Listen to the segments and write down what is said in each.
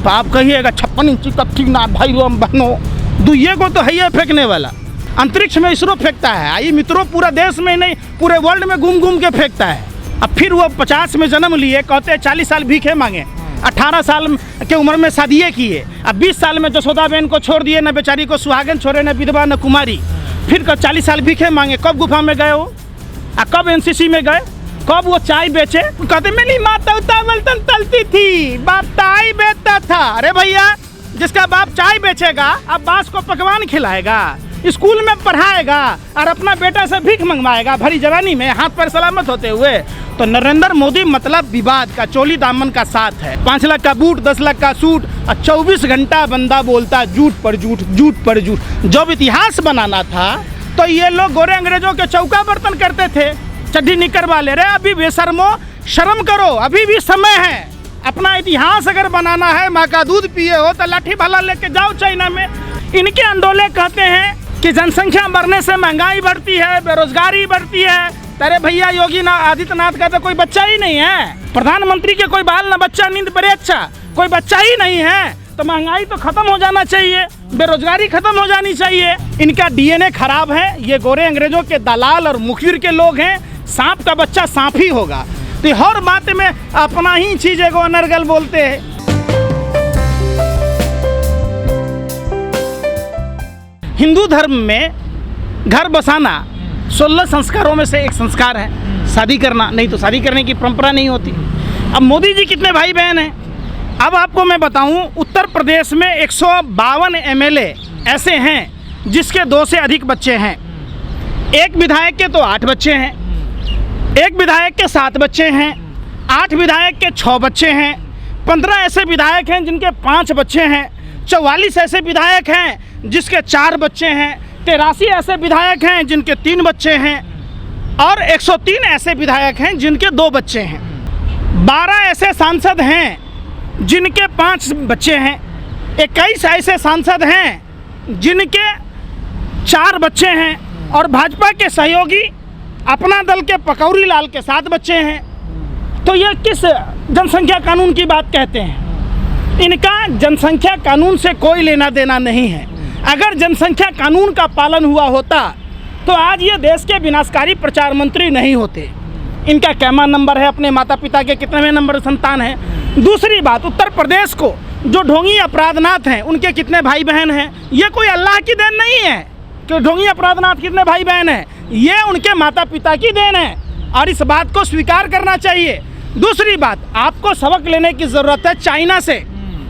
तो आप कहिएगा 56 इंची कट्ठी ना भाई हम बहनों दुइये को तो है ही फेंकने वाला। अंतरिक्ष में इसरो फेंकता है, आई मित्रों पूरा देश में नहीं पूरे वर्ल्ड में घूम घूम के फेंकता है। अब फिर वो 50 में जन्म लिए, कहते हैं 40 साल भीखे मांगे, 18 साल के उम्र में शादिये किए, अब 20 साल में जसोदा बहन को छोड़ दिए, न बेचारी को सुहागन छोड़े, न विधवा न कुमारी, फिर 40 साल भीखे मांगे। कब गुफा में गए हो, कब एनसीसी में गए, कब वो चाय बेचे? कहते मेरी माता बर्तन तलती थी, बाप चाय बेचता था। अरे भैया जिसका बाप चाय बेचेगा अब बास को पकवान खिलाएगा, स्कूल में पढ़ाएगा और अपना बेटा से भीख मंगवाएगा भरी जवानी में हाथ पर सलामत होते हुए। तो नरेंद्र मोदी मतलब विवाद का चोली दामन का साथ है। 5 लाख का बूट, 10 लाख का सूट और 24 घंटा बंदा बोलता झूठ पर झूठ, झूठ पर झूठ। जब इतिहास बनाना था तो ये लोग गोरे अंग्रेजों के चौका बर्तन करते थे, चड्डी निकर वाले। रे अभी बेशर्मो शर्म करो, अभी भी समय है। अपना इतिहास अगर बनाना है, माँ का दूध पिए हो तो लाठी भाला लेके जाओ चाइना में। इनके अंडोले कहते हैं कि जनसंख्या बढ़ने से महंगाई बढ़ती है, बेरोजगारी बढ़ती है। अरे भैया योगी आदित्यनाथ का तो कोई बच्चा ही नहीं है, प्रधानमंत्री के कोई बाल न बच्चा, नींद पर अच्छा, कोई बच्चा ही नहीं है। तो महंगाई तो खत्म हो जाना चाहिए, बेरोजगारी खत्म हो जानी चाहिए। इनका डीएनए खराब है, ये गोरे अंग्रेजों के दलाल और मुखबिर के लोग हैं। सांप का बच्चा सांप ही होगा। तो हर बात में अपना ही चीज़ को अनर्गल बोलते हैं। हिंदू धर्म में घर बसाना 16 संस्कारों में से एक संस्कार है, शादी करना। नहीं तो शादी करने की परंपरा नहीं होती। अब मोदी जी कितने भाई बहन हैं? अब आपको मैं बताऊं, उत्तर प्रदेश में 152 एमएलए ऐसे हैं जिसके 2 से अधिक बच्चे हैं। एक विधायक के तो 8 बच्चे हैं, एक विधायक के 7 बच्चे हैं, 8 विधायक के 6 बच्चे हैं, 15 ऐसे विधायक हैं जिनके 5 बच्चे हैं, 44 ऐसे विधायक हैं जिसके 4 बच्चे हैं, 83 ऐसे विधायक हैं जिनके 3 बच्चे हैं और 103 ऐसे विधायक हैं जिनके 2 बच्चे हैं। 12 ऐसे सांसद हैं जिनके 5 बच्चे हैं, 21 ऐसे सांसद हैं जिनके 4 बच्चे हैं और भाजपा के सहयोगी अपना दल के पकौड़ी लाल के 7 बच्चे हैं। तो ये किस जनसंख्या कानून की बात कहते हैं? इनका जनसंख्या कानून से कोई लेना देना नहीं है। अगर जनसंख्या कानून का पालन हुआ होता तो आज ये देश के विनाशकारी प्रचार मंत्री नहीं होते। इनका कैमा नंबर है, अपने माता पिता के कितने नंबर संतान है। दूसरी बात, उत्तर प्रदेश को जो ढोंगी अपराधनाथ हैं उनके कितने भाई बहन हैं? ये कोई अल्लाह की देन नहीं है कि ढोंगी अपराधनाथ कितने भाई बहन हैं, ये उनके माता पिता की देन है और इस बात को स्वीकार करना चाहिए। दूसरी बात, आपको सबक लेने की ज़रूरत है चाइना से।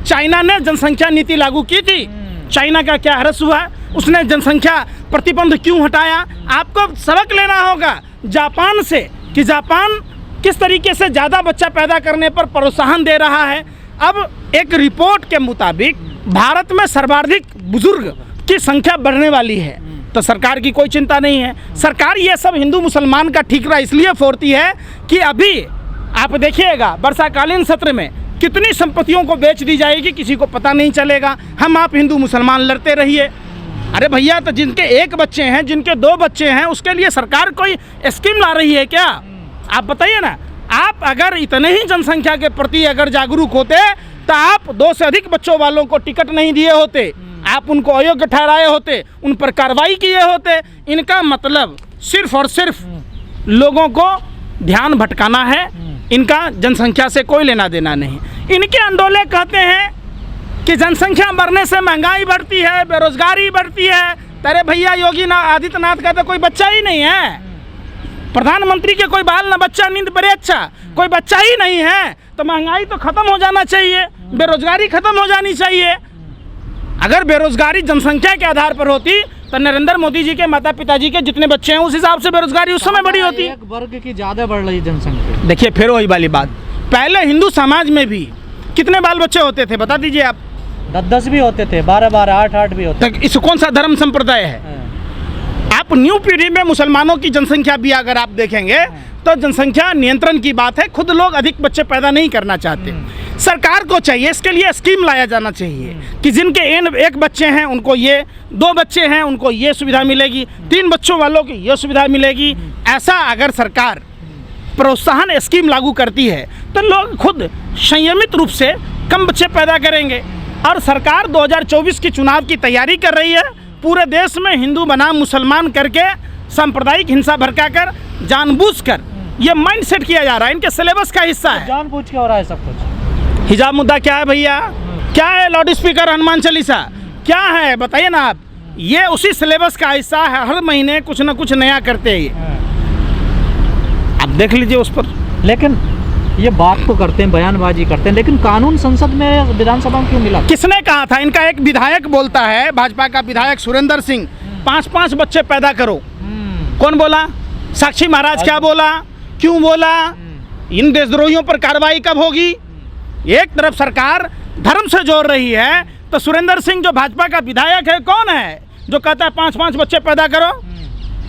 चाइना ने जनसंख्या नीति लागू की थी, चाइना का क्या हर्ष हुआ, उसने जनसंख्या प्रतिबंध क्यों हटाया? आपको सबक लेना होगा जापान से कि जापान किस तरीके से ज़्यादा बच्चा पैदा करने पर प्रोत्साहन दे रहा है। अब एक रिपोर्ट के मुताबिक भारत में सर्वाधिक बुजुर्ग की संख्या बढ़ने वाली है, तो सरकार की कोई चिंता नहीं है। सरकार ये सब हिंदू मुसलमान का ठीकरा इसलिए फोड़ती है कि अभी आप देखिएगा वर्षाकालीन सत्र में कितनी संपत्तियों को बेच दी जाएगी, किसी को पता नहीं चलेगा। हम आप हिंदू मुसलमान लड़ते रहिए। अरे भैया, तो जिनके 1 बच्चे हैं, जिनके 2 बच्चे हैं, उसके लिए सरकार कोई स्कीम ला रही है क्या? आप बताइए ना। आप अगर इतने ही जनसंख्या के प्रति अगर जागरूक होते तो आप 2 से अधिक बच्चों वालों को टिकट नहीं दिए होते, आप उनको अयोग्य ठहराए होते, उन पर कार्रवाई किए होते। इनका मतलब सिर्फ और सिर्फ लोगों को ध्यान भटकाना है, इनका जनसंख्या से कोई लेना देना नहीं। इनके अंडोले कहते हैं कि जनसंख्या बढ़ने से महंगाई बढ़ती है, बेरोजगारी बढ़ती है। अरे भैया योगी आदित्यनाथ का तो कोई बच्चा ही नहीं है, प्रधानमंत्री के कोई बाल न बच्चा, नींद पर अच्छा, कोई बच्चा ही नहीं है। तो महंगाई तो खत्म हो जाना चाहिए, बेरोजगारी खत्म हो जानी चाहिए। अगर बेरोजगारी जनसंख्या के आधार पर होती तो नरेंद्र मोदी जी के माता पिताजी के जितने बच्चे हैं उस हिसाब से बेरोजगारी उस समय बड़ी होती। एक वर्ग की ज़्यादा बढ़ रही जनसंख्या। देखिए फिर वही वाली बात, पहले हिंदू समाज में भी कितने बाल बच्चे होते थे बता दीजिए आप? 10-10 भी होते थे, 12-12, 8-8 भी होते थे। इस कौन सा धर्म संप्रदाय है? आप न्यू पीढ़ी में मुसलमानों की जनसंख्या भी अगर आप देखेंगे तो जनसंख्या नियंत्रण की बात है, खुद लोग अधिक बच्चे पैदा नहीं करना चाहते। सरकार को चाहिए इसके लिए स्कीम लाया जाना चाहिए कि जिनके 1 बच्चे हैं उनको ये, 2 बच्चे हैं उनको ये सुविधा मिलेगी, 3 बच्चों वालों की ये सुविधा मिलेगी। ऐसा अगर सरकार प्रोत्साहन स्कीम लागू करती है तो लोग खुद संयमित रूप से कम बच्चे पैदा करेंगे। और सरकार 2024 की चुनाव की तैयारी कर रही है, पूरे देश में हिंदू बनाम मुसलमान करके सांप्रदायिक हिंसा भड़काकर जानबूझकर ये माइंड सेट किया जा रहा है, इनके सिलेबस का हिस्सा है। जानबूझ के हो रहा है सब कुछ। हिजाब मुद्दा क्या है भैया, क्या है लाउड स्पीकर हनुमान चालीसा, क्या है बताइए ना आप। ये उसी सिलेबस का हिस्सा है, हर महीने कुछ ना कुछ नया करते हैं। आप देख लीजिए उस पर। लेकिन ये बात तो करते हैं, बयानबाजी करते हैं, लेकिन कानून संसद में विधानसभा में क्यों मिला? किसने कहा था? इनका एक विधायक बोलता है, भाजपा का विधायक सुरेंद्र सिंह, 5-5 बच्चे पैदा करो। कौन बोला? साक्षी महाराज क्या बोला, क्यों बोला? इन देशद्रोहियों पर कार्रवाई कब होगी? एक तरफ सरकार धर्म से जोड़ रही है, तो सुरेंद्र सिंह जो भाजपा का विधायक है कौन है जो कहता है 5-5 बच्चे पैदा करो?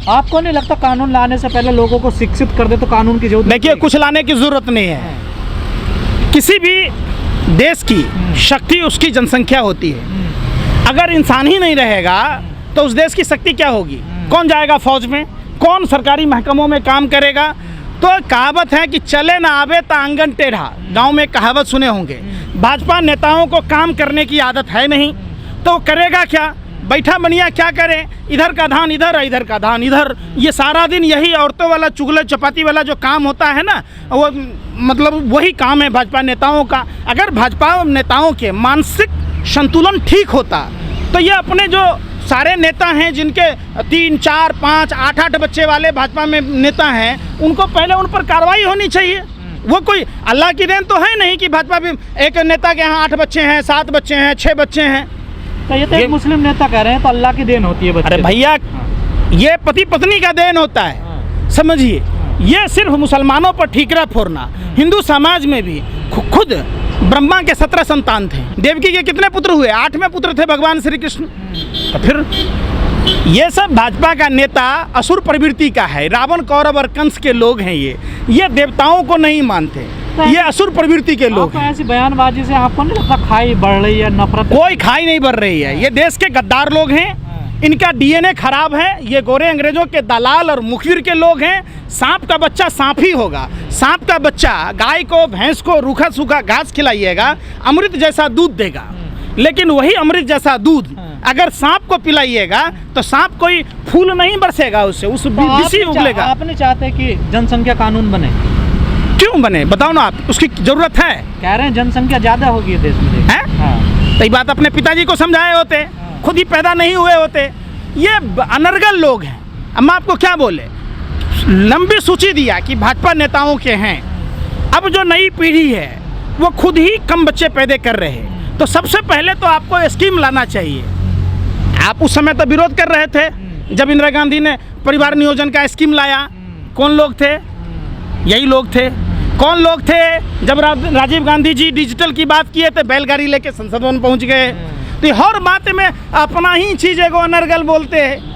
आपको नहीं लगता कानून लाने से पहले लोगों को शिक्षित कर दे तो कानून की जरूरत? देखिए, कुछ लाने की जरूरत नहीं है। किसी भी देश की शक्ति उसकी जनसंख्या होती है। अगर इंसान ही नहीं रहेगा तो उस देश की शक्ति क्या होगी? कौन जाएगा फौज में, कौन सरकारी महकमों में काम करेगा? तो कहावत है कि चले ना आवे ता आंगन टेढ़ा, गांव में कहावत सुने होंगे। भाजपा नेताओं को काम करने की आदत है नहीं, तो करेगा क्या? बैठा बनिया क्या करे, इधर का धान इधर, इधर का धान इधर। ये सारा दिन यही औरतों वाला चुगले चपाती वाला जो काम होता है ना, वो मतलब वही काम है भाजपा नेताओं का। अगर भाजपा नेताओं के मानसिक संतुलन ठीक होता तो ये अपने जो सारे नेता हैं जिनके 3, 4, 5, 8 बच्चे वाले भाजपा में नेता हैं, उनको पहले उन पर कार्रवाई होनी चाहिए। वो कोई अल्लाह की देन तो है नहीं कि भाजपा में एक नेता के यहाँ 8 बच्चे हैं, 7 बच्चे हैं, 6 बच्चे हैं। तो ये तो एक मुस्लिम नेता कह रहे हैं तो अल्लाह की देन होती है बच्चे। अरे भैया, ये पति पत्नी का देन होता है, समझिए। ये सिर्फ मुसलमानों पर ठीकरा फोड़ना। हिंदू समाज में भी खुद ब्रह्मा के 17 संतान थे, देवकी के कितने पुत्र हुए? 8वें पुत्र थे भगवान श्री कृष्ण। तो फिर ये सब भाजपा का नेता असुर प्रवृत्ति का है, रावण, कौरव और कंस के लोग हैं। ये देवताओं को नहीं मानते, ये असुर प्रवृत्ति के लोग हैं। ऐसी बयानबाजी से आपको नहीं लगता खाई बढ़ रही है, नफरत? कोई खाई नहीं बढ़ रही है। ये देश के गद्दार लोग हैं, इनका डीएनए खराब है। ये गोरे अंग्रेजों के दलाल और मुखबिर के लोग हैं। सांप का बच्चा सांप ही होगा। सांप का बच्चा गाय को, भैंस को रूखा सूखा घास खिलाइएगा, अमृत जैसा दूध देगा। लेकिन वही अमृत जैसा दूध अगर सांप को पिलाइएगा तो सांप कोई फूल नहीं बरसेगा, उससे उस विषी उगलेगा। आप नहीं चाहते कि जनसंख्या कानून बने? क्यों बने बताओ ना आप, उसकी जरूरत है? कह रहे हैं जनसंख्या ज्यादा होगी देश में। हैं? तो ये बात अपने पिताजी को समझाए होते, खुद ही पैदा नहीं हुए होते। ये अनर्गल लोग हैं। अब मैं आपको क्या बोले, लंबी सूची दिया कि भाजपा नेताओं के हैं। अब जो नई पीढ़ी है वो खुद ही कम बच्चे पैदा कर रहे हैं, तो सबसे पहले तो आपको स्कीम लाना चाहिए। आप उस समय तो विरोध कर रहे थे जब इंदिरा गांधी ने परिवार नियोजन का स्कीम लाया। कौन लोग थे? यही लोग थे। कौन लोग थे जब राजीव गांधी जी डिजिटल की बात किए थे, बैलगाड़ी लेके संसद भवन पहुंच गए। तो हर बात में अपना ही चीज को अनर्गल बोलते हैं।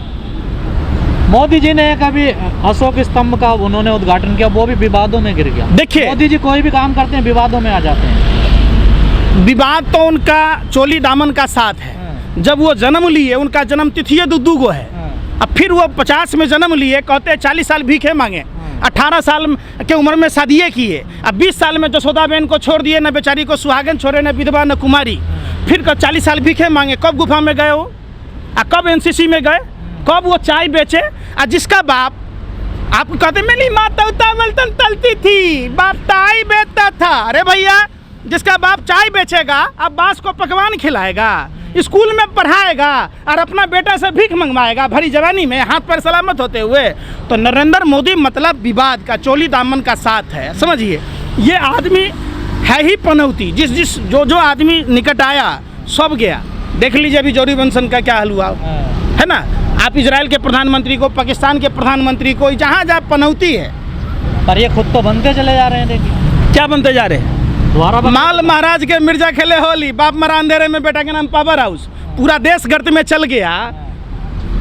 मोदी जी ने कभी अशोक स्तंभ का उन्होंने उद्घाटन किया, वो भी विवादों में गिर गया। देखिए, मोदी जी कोई भी काम करते हैं विवादों में आ जाते हैं। विवाद तो उनका चोली दामन का साथ है। जब वो जन्म लिए, उनका जन्म तिथि 2 गो है। अब फिर वो 50 में जन्म लिए, कहते हैं 40 साल भीखे मांगे। 18 साल के उम्र में शादियाँ किए। अब 20 साल में जसोदा बहन को छोड़ दिए, न बेचारी को सुहागन छोड़े, न विधवा न कुमारी। फिर 40 साल भीखे मांगे। कब गुफा में गए हो, कब एनसीसी में गए, कब वो चाय बेचे? जिसका बाप, आप कहते मेरी माता उतावलतन तलती थी, बाप चाय बेचता था। अरे भैया, जिसका बाप चाय बेचेगा अब बांस को पकवान खिलाएगा, स्कूल में पढ़ाएगा और अपना बेटा से भीख मंगवाएगा भरी जवानी में, हाथ पैर सलामत होते हुए। तो नरेंद्र मोदी मतलब विवाद का, चोली दामन का साथ है, समझिए। ये आदमी है ही पनौती। जो आदमी निकट आया सब गया। देख लीजिए अभी जोरी बनसन का क्या हाल हुआ है ना। आप इजराइल के प्रधानमंत्री को, पाकिस्तान के प्रधानमंत्री को, जहाँ जहाँ पनौती है। पर ये खुद तो बनते चले जा रहे हैं। देखिए क्या बनते जा रहे हैं? माल महाराज के मिर्जा खेले होली, बाप मरा अंधेरे में, बेटा के नाम पावर हाउस। पूरा देश गर्त में चल गया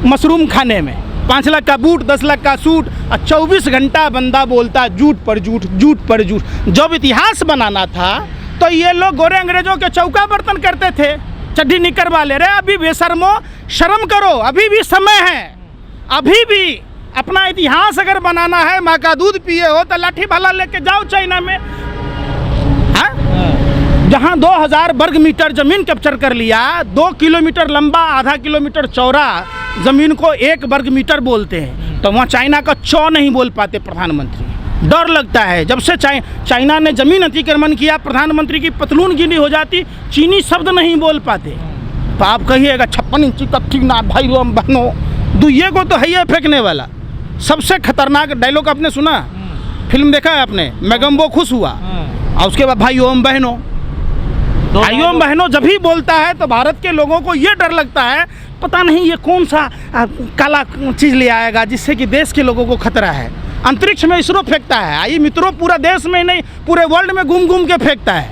मशरूम खाने में। 5 लाख का बूट, 10 लाख का सूट, और 24 घंटा बंदा बोलता झूठ पर झूठ, झूठ पर झूठ। जब इतिहास बनाना था तो ये लोग गोरे अंग्रेजों के चौका बर्तन करते थे, चड्ढी निकर वाले। रे अभी बेशर्मो, शर्म करो, अभी भी समय है। अभी भी अपना इतिहास अगर बनाना है, माँ का दूध पिए हो तो लाठी भाला लेके जाओ चाइना में। जहां 2000 वर्ग मीटर ज़मीन कैप्चर कर लिया, 2 किलोमीटर लंबा, आधा किलोमीटर चौड़ा ज़मीन को 1 वर्ग मीटर बोलते हैं, तो वहाँ चाइना का चौ नहीं बोल पाते प्रधानमंत्री। डर लगता है। जब से चाइना ने ज़मीन अतिक्रमण किया, प्रधानमंत्री की पतलून गीली हो जाती, चीनी शब्द नहीं बोल पाते। तो आप कहिएगा 56 इंची कट्ठी ना भाई रोम बहनों, दुइये को तो है ही फेंकने वाला। सबसे खतरनाक डायलॉग आपने सुना, फिल्म देखा है आपने, मैगम्बो खुश हुआ, और उसके बाद भाई ओम बहनों। भाइयों बहनों जब भी बोलता है तो भारत के लोगों को ये डर लगता है, पता नहीं ये कौन सा काला चीज़ ले आएगा जिससे कि देश के लोगों को खतरा है। अंतरिक्ष में इसरो फेंकता है, आई मित्रों, पूरा देश में नहीं पूरे वर्ल्ड में घूम घूम के फेंकता है।